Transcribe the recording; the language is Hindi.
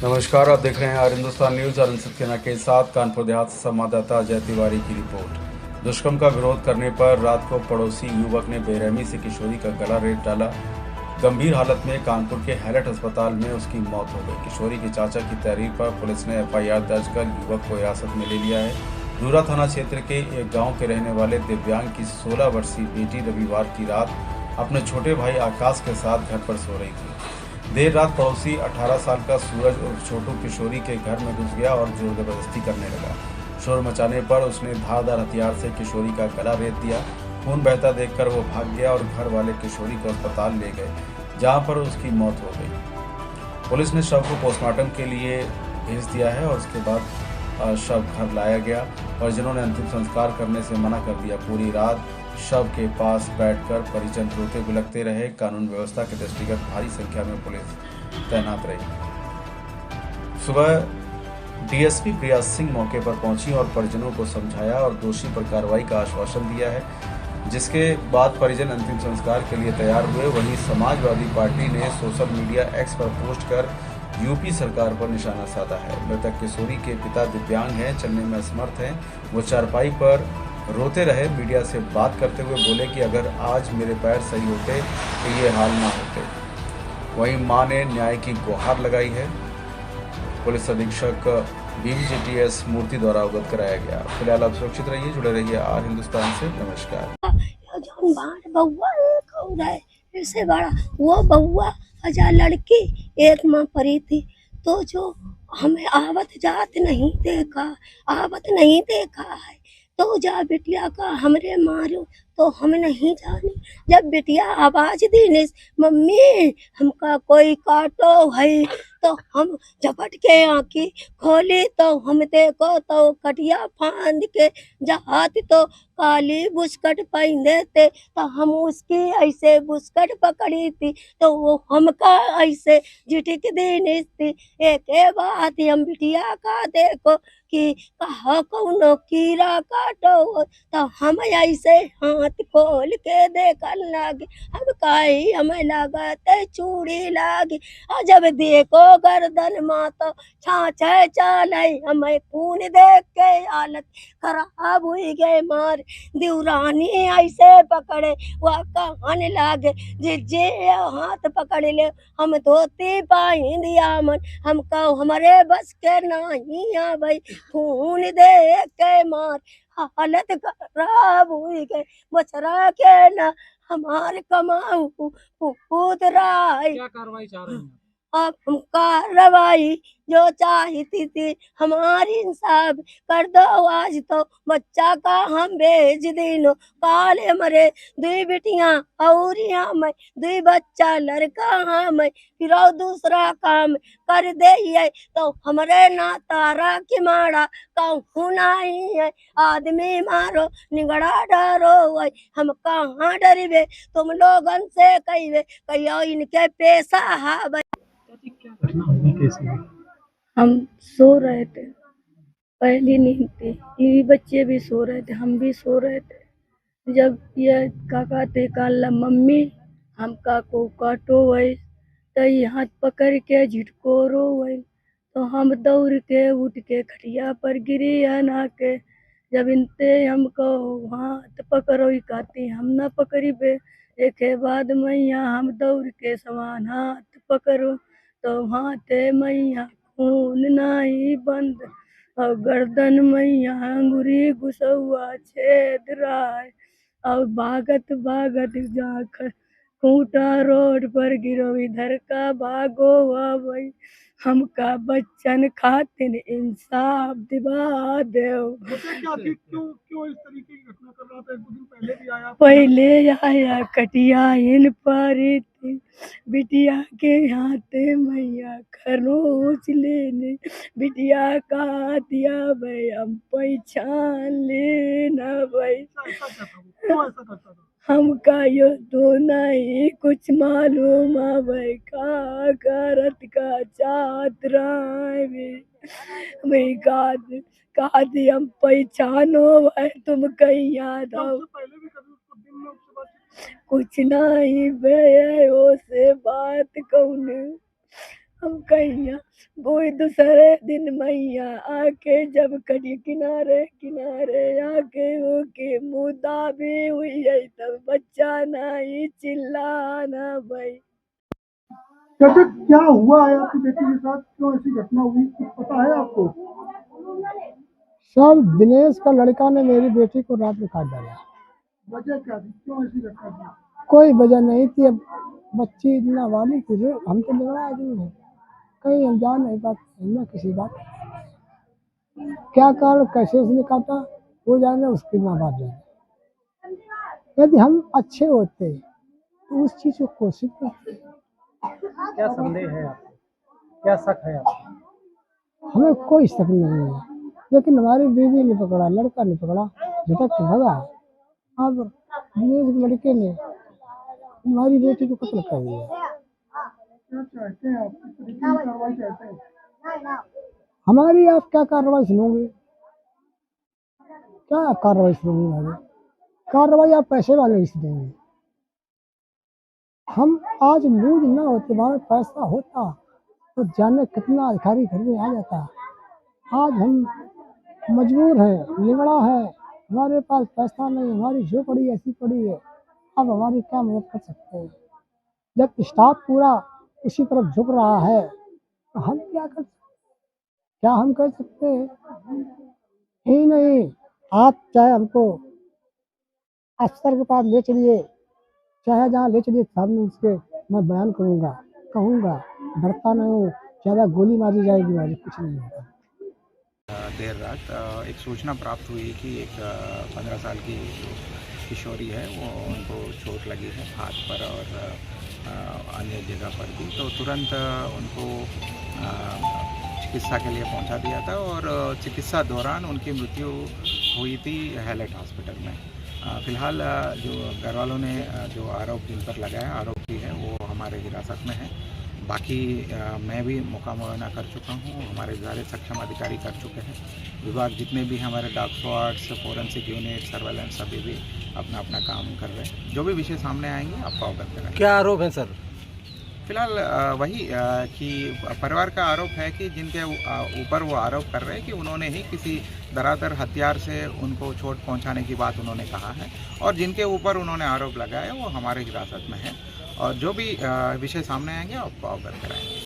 नमस्कार, आप देख रहे हैं आर हिंदुस्तान न्यूज और सेना के साथ कानपुर देहात से संवाददाता अजय तिवारी की रिपोर्ट। दुष्कर्म का विरोध करने पर रात को पड़ोसी युवक ने बेरहमी से किशोरी का गला रेत डाला। गंभीर हालत में कानपुर के हैलट अस्पताल में उसकी मौत हो गई। किशोरी के चाचा की तहरीर पर पुलिस ने एफआईआर दर्ज कर युवक को हिरासत में ले लिया है। धूरा थाना क्षेत्र के एक गाँव के रहने वाले दिव्यांग की 16 वर्षीय बेटी रविवार की रात अपने छोटे भाई आकाश के साथ घर पर सो रही थी। देर रात पड़ोसी 18 साल का सूरज उर्फ छोटू किशोरी के घर में घुस गया और जोर जबरदस्ती करने लगा। शोर मचाने पर उसने धारदार हथियार से किशोरी का गला रेत दिया। खून बहता देखकर वो भाग गया और घर वाले किशोरी को अस्पताल ले गए, जहां पर उसकी मौत हो गई। पुलिस ने शव को पोस्टमार्टम के लिए भेज दिया है और उसके बाद शव घर लाया गया। परिजनों ने अंतिम संस्कार करने से मना कर दिया। पूरी रात शव के पास बैठकर परिजन रोते बिलखते रहे। कानून व्यवस्था के दृष्टिगत भारी संख्या में पुलिस तैनात रही। सुबह डीएसपी प्रिया सिंह मौके पर पहुंची और परिजनों को समझाया और दोषी पर कार्रवाई का आश्वासन दिया है, जिसके बाद परिजन अंतिम संस्कार के लिए तैयार हुए। वहीं समाजवादी पार्टी ने सोशल मीडिया एक्स पर पोस्ट कर यूपी सरकार पर निशाना साधा है। मृतक किशोरी के पिता दिव्यांग हैं, चलने में असमर्थ हैं। वो चारपाई पर रोते रहे। मीडिया से बात करते हुए बोले कि अगर आज मेरे पैर सही होते तो ये हाल ना होते। वहीं मां ने न्याय की गुहार लगाई है। पुलिस अधीक्षक बीवीजीटीएस मूर्ति द्वारा अवगत कराया गया। फिलहाल आप सुरक्षित रहिए, जुड़े रहिए आर हिंदुस्तान से। नमस्कार। जो बाहर बउआ कौन है इससे बड़ा वो बउआ हजार लड़की एक माँ परी थी, तो जो हमें आवत जात नहीं देखा, आवत नहीं देखा है, तो जा बिटिया का हमरे मारो तो हम नहीं जानी। जब बिटिया आवाज दी मम्मी हमका कोई काटो है, तो हम झपट के आंखी खोली तो हम देखो तो कटिया फांद के जहात तो काली बुस्कट पहने थे, तो हम उसकी ऐसे बुस्कट पकड़ी थी तो वो हमका ऐसे झिटक देनी थी। एक बात हम बिटिया का देखो कि कहा कौनो कीड़ा काटो, तो हम ऐसे हाथ खोल के देखन लागे, हम काई हमें लागत चूड़ी लागी। और जब देखो गर्दन मा तो छाछे चाले, हमें खून देख के हालत खराब हुई गए। मार दिवरानी ऐसे पकड़े वह कहने लागे जे हाथ पकड़ ले हम धोती पाई दिया मन, हम कहो हमारे बस के नहीं आवे, खून दे के मार हालत खराब हुई गई। बचरा के ना हमारे कमाऊ खुद राय। क्या कार्रवाई चाह रही हैं? अब हम कार्रवाई जो चाहती थी हमारी इंसाफ कर दो। आज तो बच्चा का हम भेज दिनो, काल हमारे दुई बेटियां और मैं दुई बच्चा लड़का हम, फिर और दूसरा काम कर दे तो हमारे ना तारा की माड़ा कहूँ नहीं है। आदमी मारो निगड़ा डरो हम कहाँ डरबे, तुम लोगन से कहिए कहियो इनके पैसा है। क्या घटना हुई कैसे हुई? हम सो रहे थे, पहली नींद थी, ये बच्चे भी सो रहे थे, हम भी सो रहे थे। जब ये काका थे काला मम्मी हम काको काटो वही, तो ये हाथ पकड़ के झिटको रो वही, तो हम दौड़ के उठ के खटिया पर गिरी ना के। जब इनते हमको हाथ पकड़ो कहती हम ना पकड़ी बे, एक बाद मैया हम दौड़ के समान हाथ पकड़ो तो हाथ मैया खून नहीं बंद और गर्दन मैया अंगुरी घुसौआ छेद रहा है। और भागत भागत जाकर खूंटा रोड पर गिरो, इधर का भागो भाई हमका बच्चन खातिन इंसाफ दिवा दो। क्या थी, क्यों क्यों इस तरीके की घटना कर रहा था? एक दो दिन पहले भी आया पहले आया कटिया इन पारी थी, बिटिया के हाथे मैया खरोच लेने, बिटिया का दिया भाई हम पहचान लेना भाई। ऐसा क्या था? क्यों ऐसा करता था? हमका यो तो नहीं कुछ मालूम भाई का करत का चादरा भाई का दी हम पहचानो भाई तुम कहीं याद आओ। पहले भी कभी उसको दिन में उससे बात? कुछ नहीं बे से बात कौन हम कहिया बोई दूसरे दिन मैया आके जब कटी किनारे किनारे आके वो के मुद्दा भी हुई है तब बच्चा नहीं चिल्लाना भाई। कैसे क्या हुआ है आपकी बेटी के साथ, क्यों ऐसी घटना हुई, कुछ पता है आपको? सर दिनेश का लड़का ने मेरी बेटी को रात में काट डाला। वजह क्या थी, क्यों ऐसी घटना थी? कोई वजह नहीं थी। अब बच्ची इतना वाली थी, हम तो लड़ा आदमी है, कहीं हम जान नहीं पाते ना किसी बात। क्या कारण कैसे उसने काटा वो जाने, उसकी माँ बाप जाने। यदि हम अच्छे होते तो उस चीज को कोशिश करते। क्या संदेह है आपको, क्या शक है आपको? हमें कोई शक नहीं है, लेकिन हमारी बीवी ने पकड़ा, लड़का ने पकड़ा, झटक के भगा। अब दिनेश के लड़के ने हमारी बेटी को कत्ल कर दिया। क्या चाहते हैं आप, किस तरीके की कार्रवाई चाहते हैं? हमारी आप क्या कार्रवाई सुनोगे? क्या कार्रवाई सुनोगे? हमारी कार्रवाई आप पैसे वाले से देंगे। हम आज मूड ना होते, हमारे पैसा होता तो जाने कितना अधिकारी घर में आ जाता। आज हम मजबूर हैं, लिगड़ा है, हमारे पास पैसा नहीं, हमारी झोपड़ी ऐसी पड़ी है। अब हमारी क्या मदद कर सकते हैं? जब स्टाफ पूरा उसी तरफ झुक रहा है तो हम क्या कर सकते? क्या हम कर सकते हैं? ही नहीं, आप चाहे हमको अफसर के पास ले चलिए, चाहे जहाँ ले चलिए, सामने उसके मैं बयान करूँगा, कहूँगा, डरता नहीं हूँ। ज़्यादा गोली मारी जाएगी, मारी कुछ नहीं होगा। देर रात एक सूचना प्राप्त हुई कि एक 15 साल की जो किशोरी है वो उनको चोट लगी है हाथ पर और अन्य जगह पर भी, तो तुरंत उनको चिकित्सा के लिए पहुंचा दिया था और चिकित्सा दौरान उनकी मृत्यु हुई थी हैलेट हॉस्पिटल में। फ़िलहाल जो घर वालों ने जो आरोप जिन पर लगाया आरोपी है वो हमारे हिरासत में है। बाकी मैं भी मौका मुआयना कर चुका हूँ, हमारे सारे सक्षम अधिकारी कर चुके हैं। विभाग जितने भी हमारे dog squads, forensic unit, surveillance सभी भी अपना अपना काम कर रहे हैं। जो भी विषय सामने आएंगे आपको अवगत कराएंगे। क्या आरोप है सर? फिलहाल वही कि परिवार का आरोप है कि जिनके ऊपर वो आरोप कर रहे हैं कि उन्होंने ही किसी धराधर हथियार से उनको चोट पहुंचाने की बात उन्होंने कहा है और जिनके ऊपर उन्होंने आरोप लगाया वो हमारे हिरासत में है और जो भी विषय सामने आएंगे आपको अवगत कराएंगे।